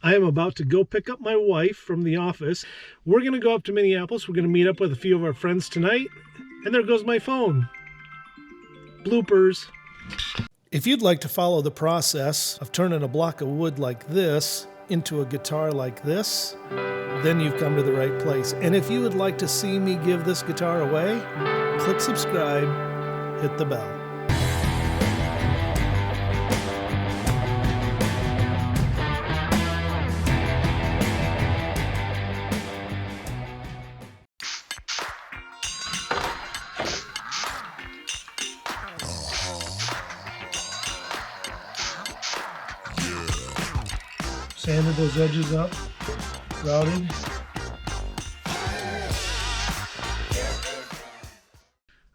I am about to go pick up my wife from the office. We're going to go up to Minneapolis. We're going to meet up with a few of our friends tonight. And there goes my phone. Bloopers. If you'd like to follow the process of turning a block of wood like this into a guitar like this, then you've come to the right place. And if you would like to see me give this guitar away, click subscribe, hit the bell. Sanded those edges up, routed.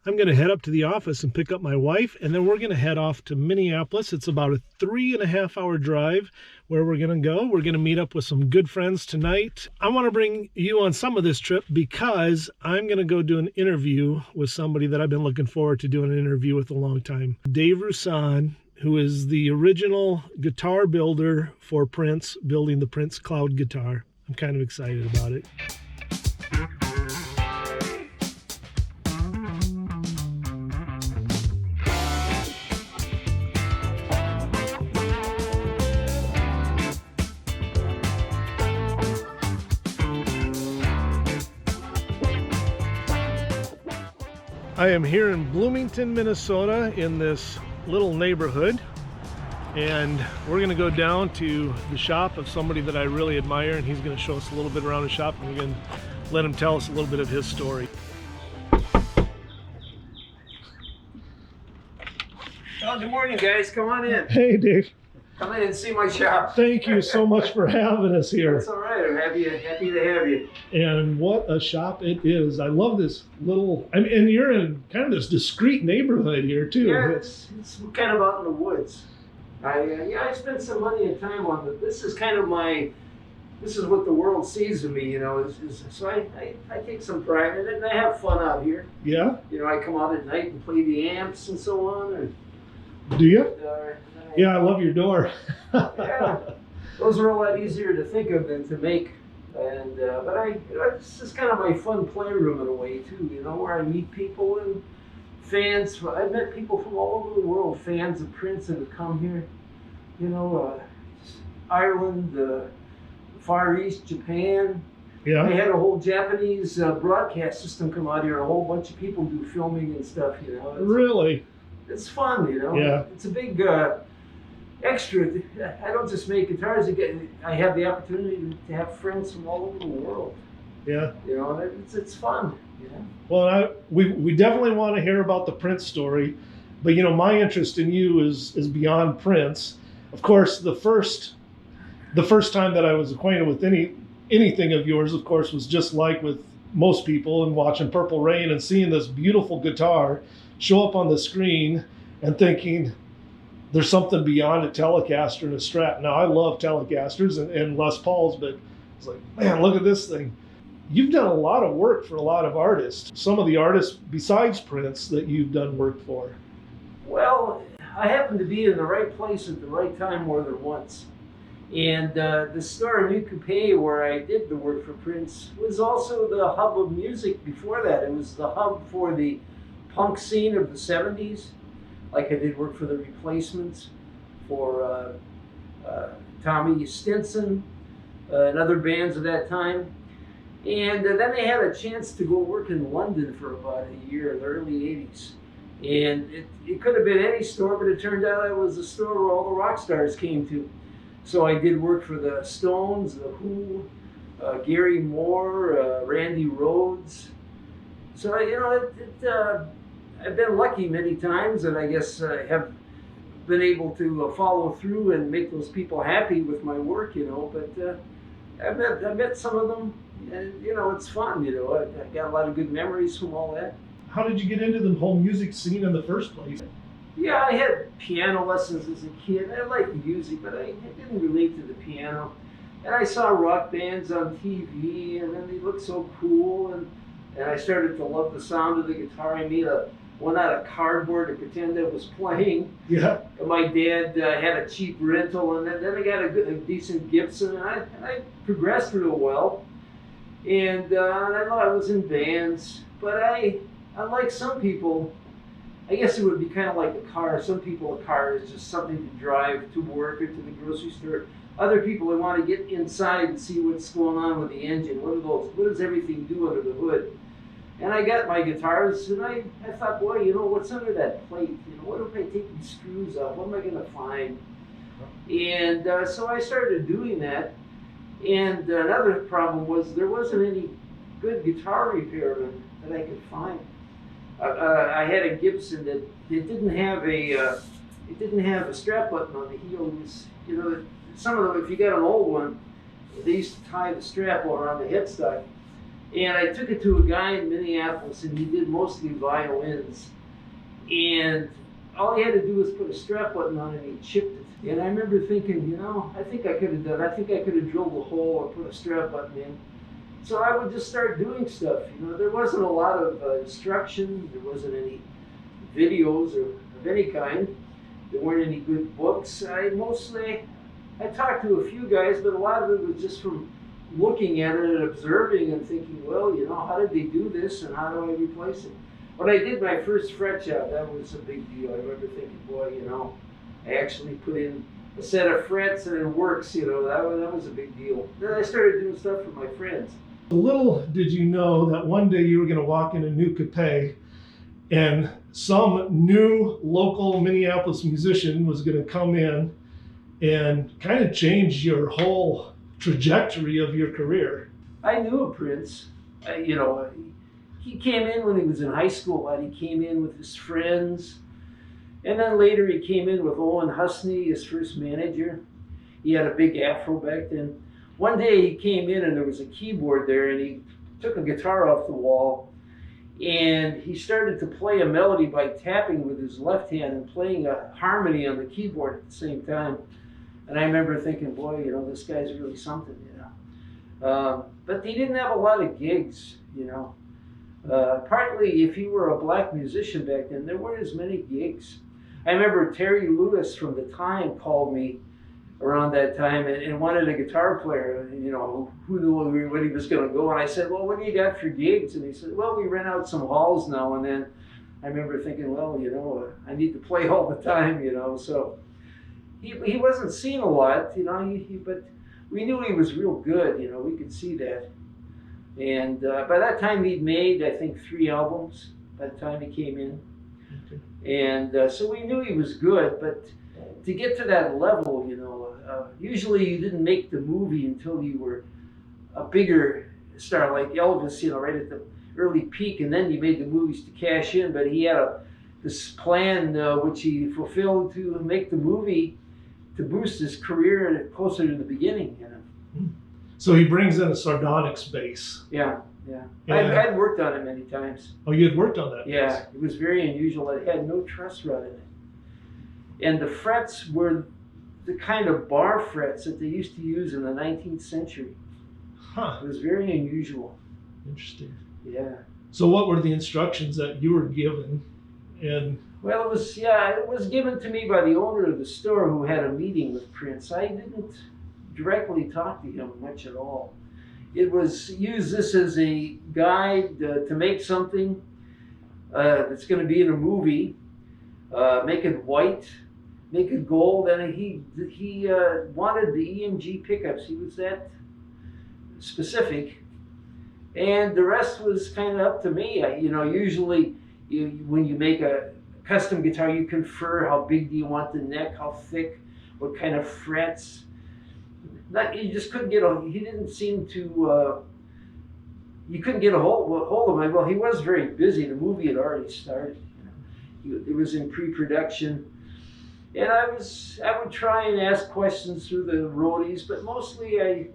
I'm going to head up to the office and pick up my wife, and then we're going to head off to Minneapolis. It's about a 3.5-hour drive where we're going to go. We're going to meet up with some good friends tonight. I want to bring you on some of this trip because I'm going to go do an interview with somebody that I've been looking forward to doing an interview with a long time. David Rusan, who is the original guitar builder for Prince, building the Prince Cloud guitar. I'm kind of excited about it. I am here in Bloomington, Minnesota in this little neighborhood, and we're going to go down to the shop of somebody that I really admire, and he's going to show us a little bit around the shop, and we're going to let him tell us a little bit of his story. Oh, good morning, guys. Come on in. Hey, Dave. Come in and see my shop. Thank you so much for having us here. That's all right. I'm happy to have you. And what a shop it is. I love this little, I mean, and you're in kind of this discreet neighborhood here too. Yeah, it's kind of out in the woods. I spent some money and time on it. This is kind of this is what the world sees of me, you know. So I take some pride in it, and I have fun out here. Yeah? You know, I come out at night and play the amps and so on. And, do you? Yeah, I love your door. Yeah, those are a lot easier to think of than to make. And but it's just kind of my fun playroom in a way too. You know, where I meet people and fans. I've met people from all over the world, fans of Prince, that have come here. You know, Ireland, Far East, Japan. Yeah. They had a whole Japanese broadcast system come out here. A whole bunch of people do filming and stuff. You know. Really? It's fun. You know. Yeah. It's a big. Extra, I don't just make guitars. I have the opportunity to have friends from all over the world. Yeah. You know, it's fun. You know. Well, we definitely want to hear about the Prince story, but you know, my interest in you is beyond Prince. Of course, the first time that I was acquainted with anything of yours, of course, was just like with most people and watching Purple Rain and seeing this beautiful guitar show up on the screen and thinking, there's something beyond a Telecaster and a Strat. Now, I love Telecasters and Les Pauls, but it's like, man, look at this thing. You've done a lot of work for a lot of artists. Some of the artists besides Prince that you've done work for. Well, I happened to be in the right place at the right time more than once. And the store New Coupe, where I did the work for Prince, was also the hub of music before that. It was the hub for the punk scene of the 70s. Like I did work for the Replacements, for Tommy Stinson, and other bands of that time. And then they had a chance to go work in London for about a year in the early 80s. And it could have been any store, but it turned out it was a store where all the rock stars came to. So I did work for the Stones, the Who, Gary Moore, Randy Rhoads. So, you know, I've been lucky many times, and I guess have been able to follow through and make those people happy with my work, you know. But I've met some of them, and you know, it's fun. You know, I got a lot of good memories from all that. How did you get into the whole music scene in the first place? Yeah, I had piano lessons as a kid. I liked music, but I didn't relate to the piano. And I saw rock bands on TV, and then they looked so cool, and I started to love the sound of the guitar. I made a one out of cardboard to pretend I was playing. Yeah. My dad had a cheap rental, and then I got a decent Gibson, and I progressed real well. And I know I was in bands, but unlike some people, I guess it would be kind of like a car. Some people, a car is just something to drive to work or to the grocery store. Other people, they want to get inside and see what's going on with the engine. What does everything do under the hood? And I got my guitars, and I thought, boy, what's under that plate? What if I take these screws off? What am I going to find? And so I started doing that. And another problem was there wasn't any good guitar repairman that I could find. I had a Gibson that it didn't have a strap button on the heel. It was, some of them, if you got an old one, they used to tie the strap around the headstock. And I took it to a guy in Minneapolis, and he did mostly violins. And all he had to do was put a strap button on it, and he chipped it. And I remember thinking, I think I could have done. I think I could have drilled a hole or put a strap button in. So I would just start doing stuff. There wasn't a lot of instruction. There wasn't any videos of any kind. There weren't any good books. I talked to a few guys, but a lot of it was just from looking at it and observing and thinking, well, how did they do this and how do I replace it? When I did my first fret job, that was a big deal. I remember thinking, boy, I actually put in a set of frets and it works, that was a big deal. Then I started doing stuff for my friends. Little did you know that one day you were going to walk in a new Capet and some new local Minneapolis musician was going to come in and kind of change your whole trajectory of your career. I knew of Prince. He came in when he was in high school, and he came in with his friends. And then later he came in with Owen Husney, his first manager. He had a big afro back then. One day he came in and there was a keyboard there, and he took a guitar off the wall and he started to play a melody by tapping with his left hand and playing a harmony on the keyboard at the same time. And I remember thinking, boy, this guy's really something, But he didn't have a lot of gigs, Partly, if you were a black musician back then, there weren't as many gigs. I remember Terry Lewis from The Time called me around that time and wanted a guitar player, who knew when he was going to go. And I said, well, what do you got for gigs? And he said, well, we rent out some halls now and then. I remember thinking, well, I need to play all the time, So he wasn't seen a lot, but we knew he was real good, we could see that. And by that time he'd made, I think, 3 albums by the time he came in. Okay. And so we knew he was good, but to get to that level, usually you didn't make the movie until you were a bigger star like Elvis, right at the early peak, and then you made the movies to cash in. But he had this plan which he fulfilled to make the movie to boost his career closer to the beginning. So he brings in a sardonyx bass. Yeah. I'd worked on it many times. Oh, you had worked on that? Yeah, bass. It was very unusual. It had no truss rod in it. And the frets were the kind of bar frets that they used to use in the 19th century. Huh. It was very unusual. Interesting. Yeah. So what were the instructions that you were given? And well, it was given to me by the owner of the store who had a meeting with Prince. I didn't directly talk to him much at all. It was use this as a guide to make something that's going to be in a movie. Make it white, make it gold, and he wanted the EMG pickups. He was that specific, and the rest was kind of up to me. Usually when you make a custom guitar, you confer how big do you want the neck, how thick, what kind of frets. You just couldn't get he didn't seem to, you couldn't get a hold of him. Well, he was very busy. The movie had already started. It was in pre-production. And I would try and ask questions through the roadies, but mostly I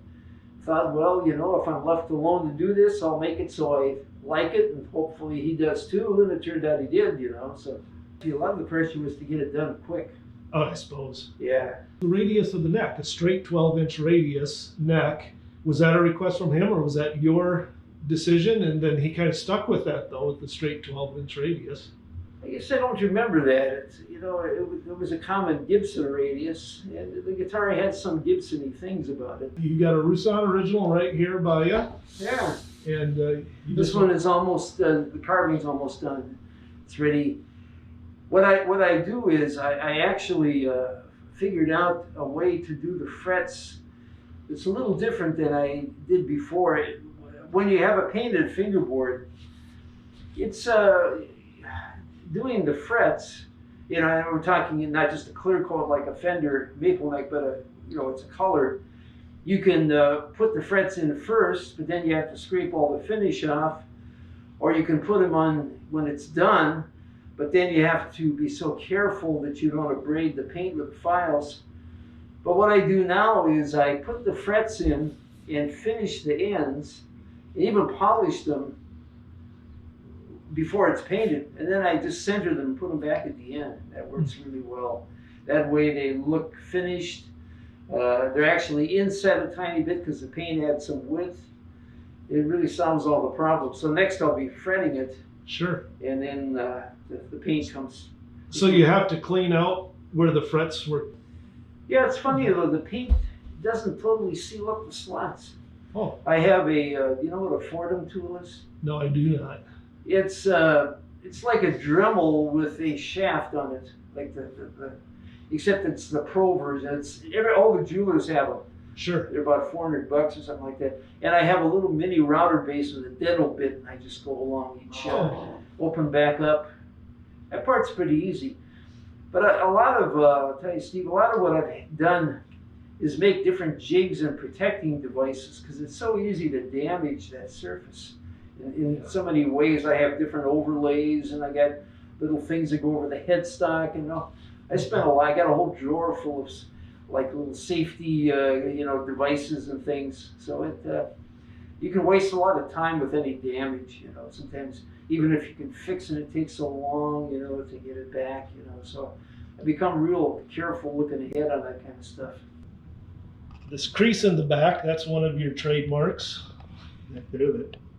thought, well, if I'm left alone to do this, I'll make it so I like it, and hopefully he does too. And it turned out he did, So a lot of the pressure was to get it done quick. Oh, I suppose. Yeah. The radius of the neck, a straight 12-inch radius neck, was that a request from him or was that your decision? And then he kind of stuck with that, though, with the straight 12-inch radius. I guess I don't remember that. It's, it was a common Gibson radius, and the guitar had some Gibson-y things about it. You got a Rusan original right here by you. Yeah. And this one is almost, the carving's almost done. It's ready. What I do is I actually figured out a way to do the frets. It's a little different than I did before. When you have a painted fingerboard, it's doing the frets. And we're talking not just a clear coat like a Fender maple neck, but it's a color. You can put the frets in first, but then you have to scrape all the finish off, or you can put them on when it's done, but then you have to be so careful that you don't abrade the paint with the files. But what I do now is I put the frets in and finish the ends, and even polish them before it's painted, and then I just center them and put them back at the end. That works really well. That way they look finished. They're actually inset a tiny bit because the paint adds some width. It really solves all the problems. So next I'll be fretting it. Sure. And then the paint comes. So you have to clean out where the frets were. Yeah, it's funny though, the paint doesn't totally seal up the slots. Oh. I have a, you know what a Fordham tool is? No, I do not. It's like a Dremel with a shaft on it, like except it's the Pro version. All the jewelers have them. Sure. They're about $400 or something like that. And I have a little mini router base with a dental bit, and I just go along each open back up. That part's pretty easy. But a lot of, I'll tell you, Steve, a lot of what I've done is make different jigs and protecting devices because it's so easy to damage that surface. In so many ways, I have different overlays, and I got little things that go over the headstock, and I spent a lot. I got a whole drawer full of like little safety, devices and things. So you can waste a lot of time with any damage. Sometimes even if you can fix it, it takes so long, to get it back. So I become real careful looking ahead on that kind of stuff. This crease in the back—that's one of your trademarks.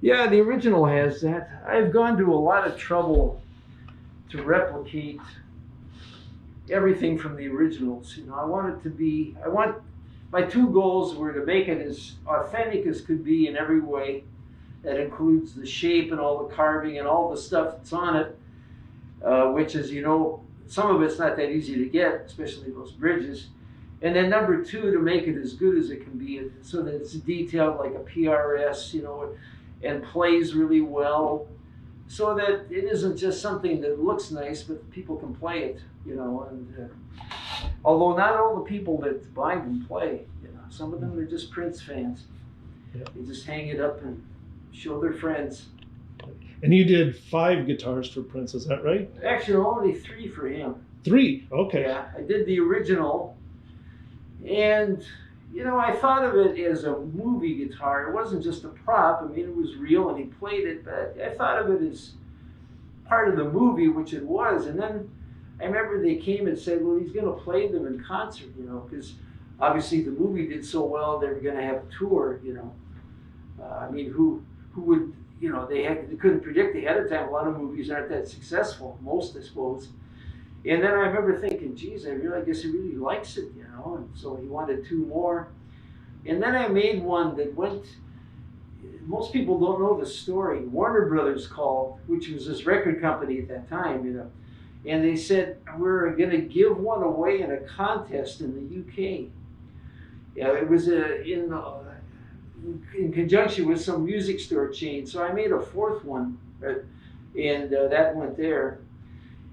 Yeah, the original has that. I've gone to a lot of trouble to replicate everything from the originals. I want my two goals were to make it as authentic as could be in every way. That includes the shape and all the carving and all the stuff that's on it, which is, some of it's not that easy to get, especially those bridges. And then number two, to make it as good as it can be so that it's detailed like a PRS, and plays really well, so that it isn't just something that looks nice, but people can play it, and although not all the people that buy them play, some of them are just Prince fans. Yeah. They just hang it up and show their friends. And you did 5 guitars for Prince, is that right? Actually, only 3 for him. 3, okay. Yeah, I did the original, and I thought of it as a movie guitar. It wasn't just a prop. I mean, it was real and he played it, but I thought of it as part of the movie, which it was. And then I remember they came and said, well, he's going to play them in concert, because obviously the movie did so well, they were going to have a tour, I mean, who would, they couldn't predict ahead of time. A lot of movies aren't that successful, most, I suppose. And then I remember thinking, geez, I guess he really likes it, and so he wanted 2 more. And then I made one that most people don't know the story. Warner Brothers called, which was his record company at that time, and they said, we're going to give one away in a contest in the UK. Yeah, it was in conjunction with some music store chain. So I made a 4th one, and that went there.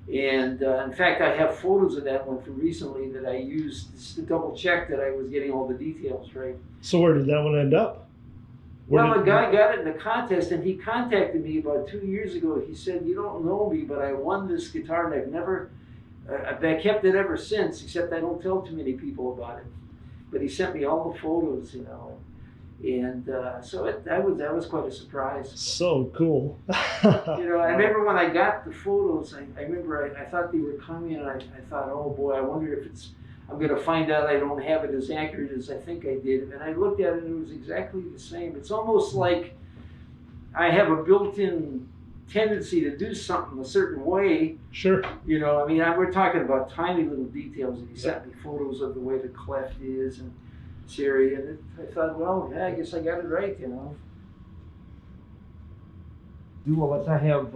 And in fact, I have photos of that one from recently that I used just to double check that I was getting all the details right. So where did that one end up? A guy got it in the contest, and he contacted me about 2 years ago. He said, you don't know me, but I won this guitar, and I kept it ever since, except I don't tell too many people about it. But he sent me all the photos, and so that was quite a surprise. So cool. I remember when I got the photos, I remember I thought they were coming, and I thought, oh boy, I wonder if I'm going to find out I don't have it as accurate as I think I did. And I looked at it, and it was exactly the same. It's almost like I have a built-in tendency to do something a certain way. Sure. You know, I mean, we're talking about tiny little details, and he sent me photos of the way the cleft is and this area, and I thought, well, yeah, I guess I got it right, you know. I have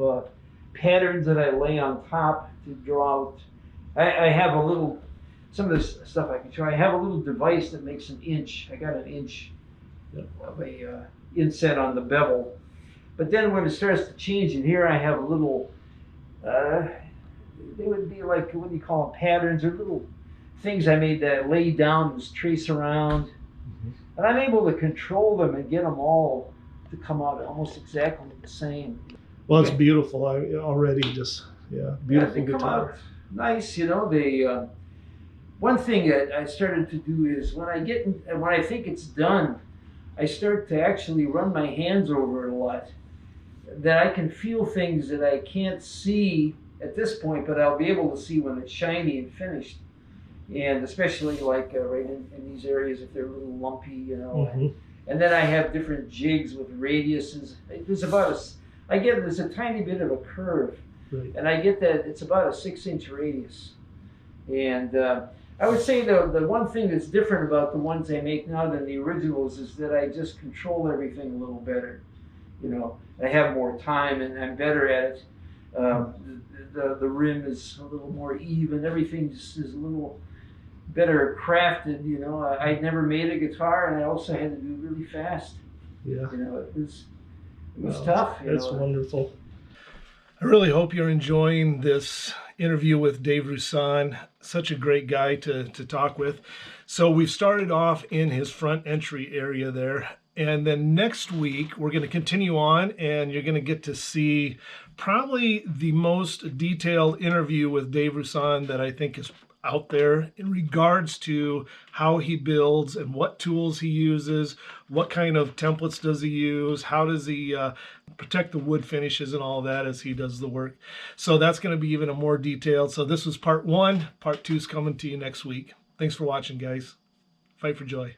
patterns that I lay on top to draw out. I have a little, some of this stuff I can show. I have a little device that makes an inch. I got an inch of a inset on the bevel. But then when it starts to change, and here I have a little, they would be like, what do you call them, patterns, or little things I made that lay down and trace around. And I'm able to control them and get them all to come out almost exactly the same. Well, it's beautiful. I already just, beautiful they come guitar. out nice, you know. They one thing that I started to do is when I think it's done, I start to actually run my hands over it a lot. That I can feel things that I can't see at this point, but I'll be able to see when it's shiny and finished. And especially like right in these areas, if they're a little lumpy, you know. And then I have different jigs with radiuses. There's a tiny bit of a curve, right. And I get that it's about a 6-inch radius. And I would say the one thing that's different about the ones I make now than the originals is that I just control everything a little better. You know, I have more time and I'm better at it. The rim is a little more even. Everything just is a little better crafted. You know, I never made a guitar, and I also had to do really fast. Yeah. You know, it was tough. That's wonderful. I really hope you're enjoying this interview with Dave Rusan. Such a great guy to talk with. So we've started off in his front entry area there. And then next week, we're going to continue on, and you're going to get to see probably the most detailed interview with Dave Rusan that I think is out there in regards to how he builds and what tools he uses, what kind of templates does he use, how does he protect the wood finishes and all that as he does the work. So that's going to be even a more detailed. So this was part 1. Part 2 is coming to you next week. Thanks for watching, guys. Fight for joy.